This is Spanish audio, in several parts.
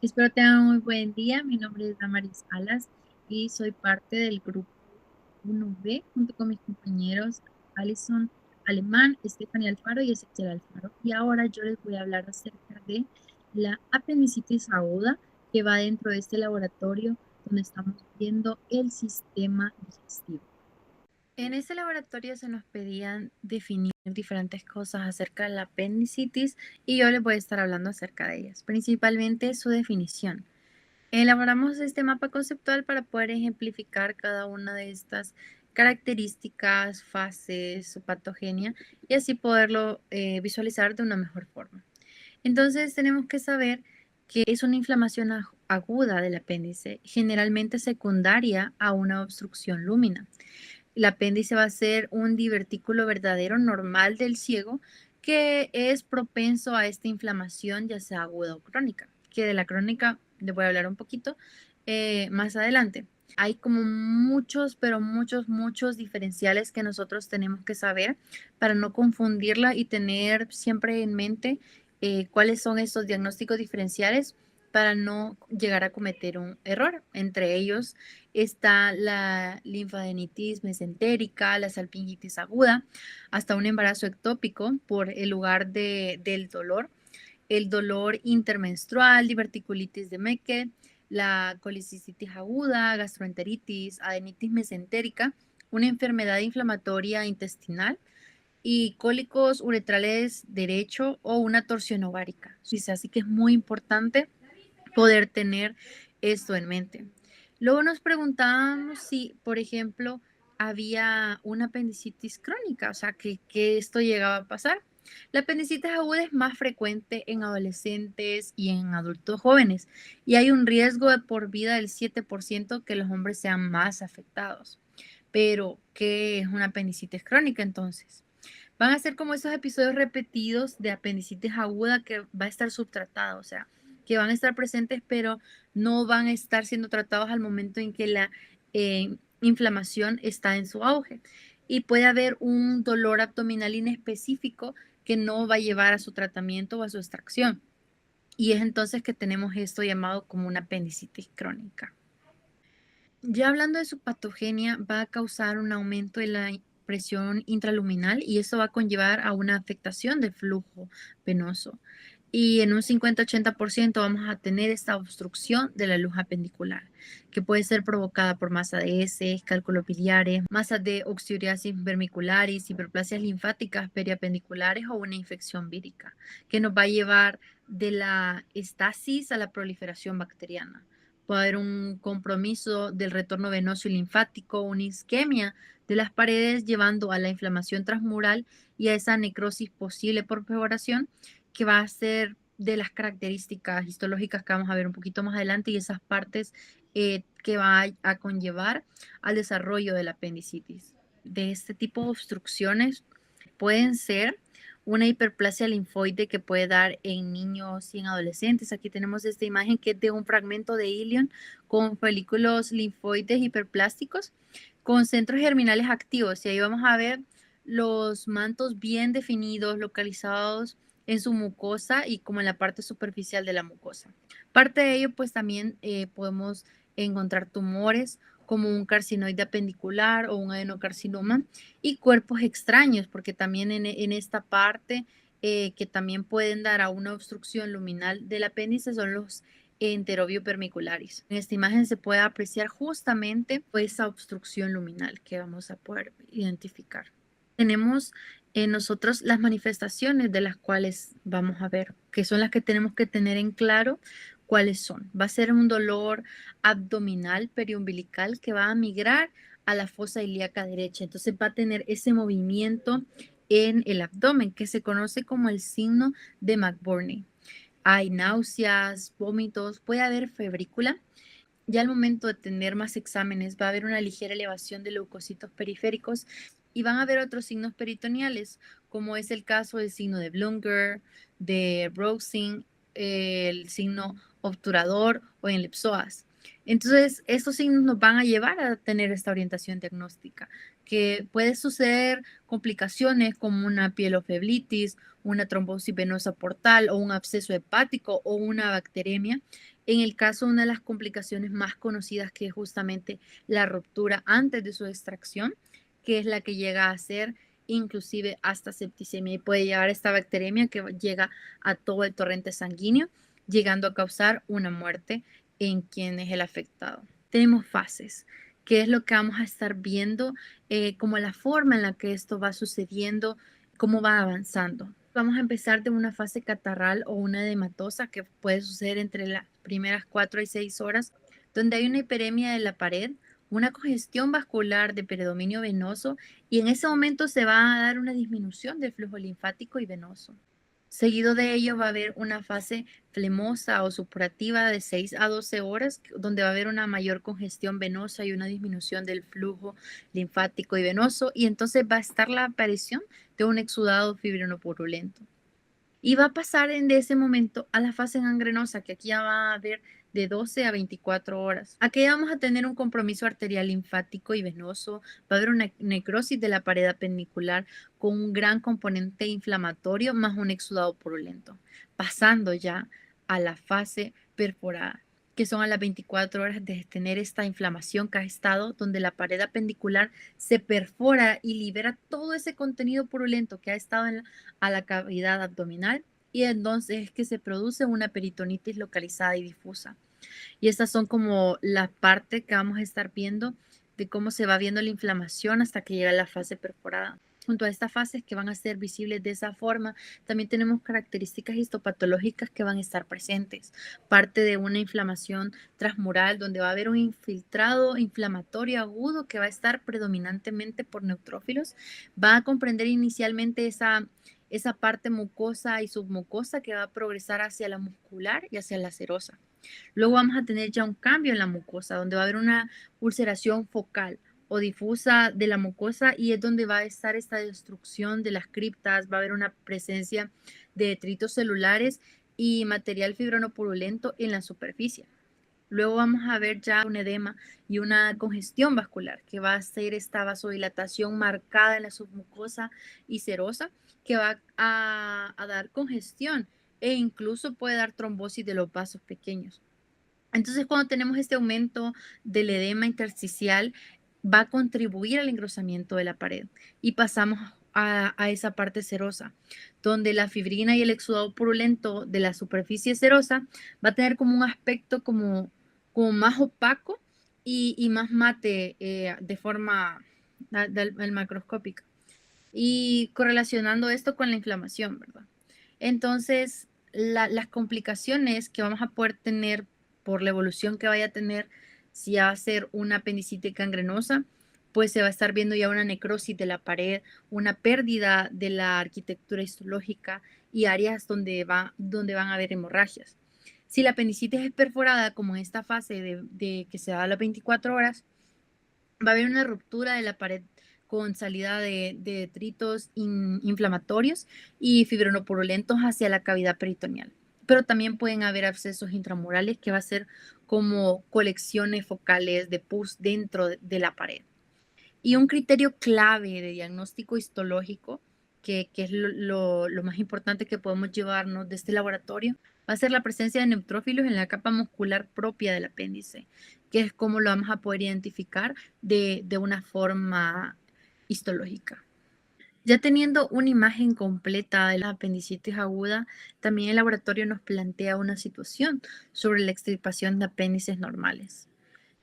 Espero tengan un muy buen día. Mi nombre es Damaris Alas y soy parte del grupo 1B junto con mis compañeros Alison Alemán, Stephanie Alfaro y Ezequiel Alfaro. Y ahora yo les voy a hablar acerca de la apendicitis aguda que va dentro de este laboratorio donde estamos viendo el sistema digestivo. En este laboratorio se nos pedían definir diferentes cosas acerca de la apendicitis y yo les voy a estar hablando acerca de ellas, principalmente su definición. Elaboramos este mapa conceptual para poder ejemplificar cada una de estas características, fases, su patogenia y así poderlo visualizar de una mejor forma. Entonces tenemos que saber que es una inflamación aguda del apéndice, generalmente secundaria a una obstrucción lúmina. El apéndice va a ser un divertículo verdadero normal del ciego que es propenso a esta inflamación, ya sea aguda o crónica, que de la crónica le voy a hablar un poquito más adelante. Hay como muchos, pero muchos diferenciales que nosotros tenemos que saber para no confundirla y tener siempre en mente cuáles son estos diagnósticos diferenciales para no llegar a cometer un error. Entre ellos está la linfadenitis mesentérica, la salpingitis aguda, hasta un embarazo ectópico por el lugar del dolor, el dolor intermenstrual, diverticulitis de Mecke, la colicicitis aguda, gastroenteritis, adenitis mesentérica, una enfermedad inflamatoria intestinal y cólicos uretrales derecho o una torsión ovárica. Así que es muy importante poder tener esto en mente. Luego nos preguntábamos si, por ejemplo, había una apendicitis crónica, o sea, que esto llegaba a pasar. La apendicitis aguda es más frecuente en adolescentes y en adultos jóvenes y hay un riesgo de por vida del 7% que los hombres sean más afectados. Pero, ¿qué es una apendicitis crónica entonces? Van a ser como esos episodios repetidos de apendicitis aguda que va a estar subtratada, o sea, que van a estar presentes, pero no van a estar siendo tratados al momento en que la inflamación está en su auge. Y puede haber un dolor abdominal inespecífico que no va a llevar a su tratamiento o a su extracción. Y es entonces que tenemos esto llamado como una apendicitis crónica. Ya hablando de su patogenia, va a causar un aumento de la presión intraluminal y eso va a conllevar a una afectación del flujo venoso. Y en un 50-80% vamos a tener esta obstrucción de la luz apendicular, que puede ser provocada por masa de heces, cálculos biliares, masas de oxiduriasis vermicularis, hiperplasias linfáticas periapendiculares o una infección vírica, que nos va a llevar de la estasis a la proliferación bacteriana. Puede haber un compromiso del retorno venoso y linfático, una isquemia de las paredes llevando a la inflamación transmural y a esa necrosis posible por perforación que va a ser de las características histológicas que vamos a ver un poquito más adelante y esas partes que va a conllevar al desarrollo de la apendicitis. De este tipo de obstrucciones pueden ser una hiperplasia linfoide que puede dar en niños y en adolescentes. Aquí tenemos esta imagen que es de un fragmento de ilion con folículos linfoides hiperplásticos con centros germinales activos. Y ahí vamos a ver los mantos bien definidos, localizados en su mucosa y como en la parte superficial de la mucosa. Parte de ello, pues también podemos encontrar tumores como un carcinoide apendicular o un adenocarcinoma y cuerpos extraños, porque también en esta parte que también pueden dar a una obstrucción luminal del apéndice son los enterobiopermicularis. En esta imagen se puede apreciar justamente esa obstrucción luminal que vamos a poder identificar. Tenemos en nosotros las manifestaciones de las cuales vamos a ver, que son las que tenemos que tener en claro cuáles son. Va a ser un dolor abdominal periumbilical que va a migrar a la fosa ilíaca derecha. Entonces va a tener ese movimiento en el abdomen que se conoce como el signo de McBurney. Hay náuseas, vómitos, puede haber febrícula. Ya al momento de tener más exámenes va a haber una ligera elevación de leucocitos periféricos y van a haber otros signos peritoneales, como es el caso del signo de Blünger, de Browsing, el signo obturador o en el psoas. Entonces, estos signos nos van a llevar a tener esta orientación diagnóstica, que puede suceder complicaciones como una pielofeblitis, una trombosis venosa portal o un absceso hepático o una bacteremia. En el caso, una de las complicaciones más conocidas que es justamente la ruptura antes de su extracción, que es la que llega a ser inclusive hasta septicemia y puede llegar a esta bacteremia que llega a todo el torrente sanguíneo, llegando a causar una muerte en quien es el afectado. Tenemos fases, que es lo que vamos a estar viendo, como la forma en la que esto va sucediendo, cómo va avanzando. Vamos a empezar de una fase catarral o una edematosa que puede suceder entre las primeras 4 y 6 horas, donde hay una hiperemia de la pared, una congestión vascular de predominio venoso y en ese momento se va a dar una disminución del flujo linfático y venoso. Seguido de ello va a haber una fase flemosa o supurativa de 6 a 12 horas, donde va a haber una mayor congestión venosa y una disminución del flujo linfático y venoso, y entonces va a estar la aparición de un exudado fibrinopurulento. Y va a pasar de ese momento a la fase gangrenosa, que aquí ya va a haber de 12 a 24 horas. Aquí vamos a tener un compromiso arterial linfático y venoso, va a haber una necrosis de la pared apendicular con un gran componente inflamatorio más un exudado purulento, pasando ya a la fase perforada, que son a las 24 horas de tener esta inflamación que ha estado, donde la pared apendicular se perfora y libera todo ese contenido purulento que ha estado a la cavidad abdominal y entonces es que se produce una peritonitis localizada y difusa. Y estas son como la parte que vamos a estar viendo de cómo se va viendo la inflamación hasta que llega a la fase perforada. Junto a estas fases que van a ser visibles de esa forma, también tenemos características histopatológicas que van a estar presentes. Parte de una inflamación transmural donde va a haber un infiltrado inflamatorio agudo que va a estar predominantemente por neutrófilos. Va a comprender inicialmente esa parte mucosa y submucosa que va a progresar hacia la muscular y hacia la serosa. Luego vamos a tener ya un cambio en la mucosa, donde va a haber una ulceración focal o difusa de la mucosa y es donde va a estar esta destrucción de las criptas, va a haber una presencia de detritos celulares y material fibrinopurulento en la superficie. Luego vamos a ver ya un edema y una congestión vascular, que va a ser esta vasodilatación marcada en la submucosa y serosa, que va a dar congestión e incluso puede dar trombosis de los vasos pequeños. Entonces, cuando tenemos este aumento del edema intersticial, va a contribuir al engrosamiento de la pared y pasamos a esa parte serosa, donde la fibrina y el exudado purulento de la superficie serosa va a tener como un aspecto como más opaco y más mate de forma macroscópica. Y correlacionando esto con la inflamación, ¿verdad? Entonces, las complicaciones que vamos a poder tener por la evolución que vaya a tener, si va a ser una apendicitis gangrenosa, pues se va a estar viendo ya una necrosis de la pared, una pérdida de la arquitectura histológica y áreas donde van a haber hemorragias. Si la apendicitis es perforada, como en esta fase de que se da a las 24 horas, va a haber una ruptura de la pared con salida de detritos inflamatorios y fibrinopurulentos hacia la cavidad peritoneal. Pero también pueden haber abscesos intramurales que va a ser como colecciones focales de pus dentro de la pared. Y un criterio clave de diagnóstico histológico, que es lo más importante que podemos llevarnos de este laboratorio, va a ser la presencia de neutrófilos en la capa muscular propia del apéndice, que es como lo vamos a poder identificar de una forma histológica. Ya teniendo una imagen completa de la apendicitis aguda, también el laboratorio nos plantea una situación sobre la extirpación de apéndices normales.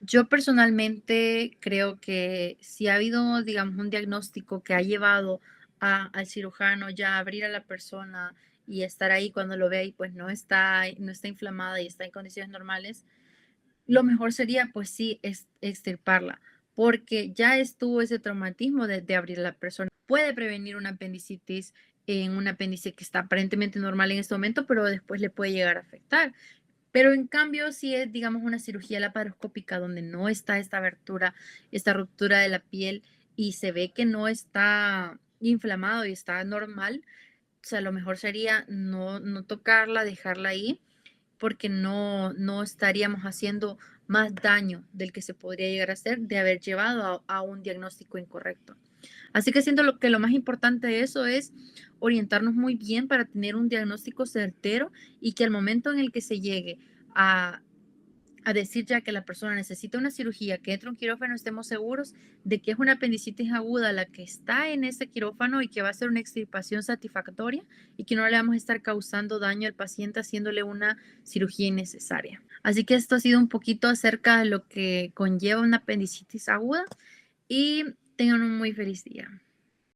Yo personalmente creo que si ha habido, digamos, un diagnóstico que ha llevado al cirujano ya a abrir a la persona y estar ahí cuando lo ve y pues no está inflamada y está en condiciones normales, lo mejor sería pues sí extirparla, porque ya estuvo ese traumatismo de abrir a la persona. Puede prevenir una apendicitis en un apéndice que está aparentemente normal en este momento, pero después le puede llegar a afectar. Pero en cambio, si es, digamos, una cirugía laparoscópica donde no está esta abertura, esta ruptura de la piel y se ve que no está inflamado y está normal, o sea, lo mejor sería no tocarla, dejarla ahí porque no estaríamos haciendo más daño del que se podría llegar a hacer de haber llevado a un diagnóstico incorrecto. Así que siento que lo más importante de eso es orientarnos muy bien para tener un diagnóstico certero y que al momento en el que se llegue a, a decir ya que la persona necesita una cirugía, que entre un quirófano, estemos seguros de que es una apendicitis aguda la que está en ese quirófano y que va a ser una extirpación satisfactoria y que no le vamos a estar causando daño al paciente haciéndole una cirugía innecesaria. Así que esto ha sido un poquito acerca de lo que conlleva una apendicitis aguda y tengan un muy feliz día.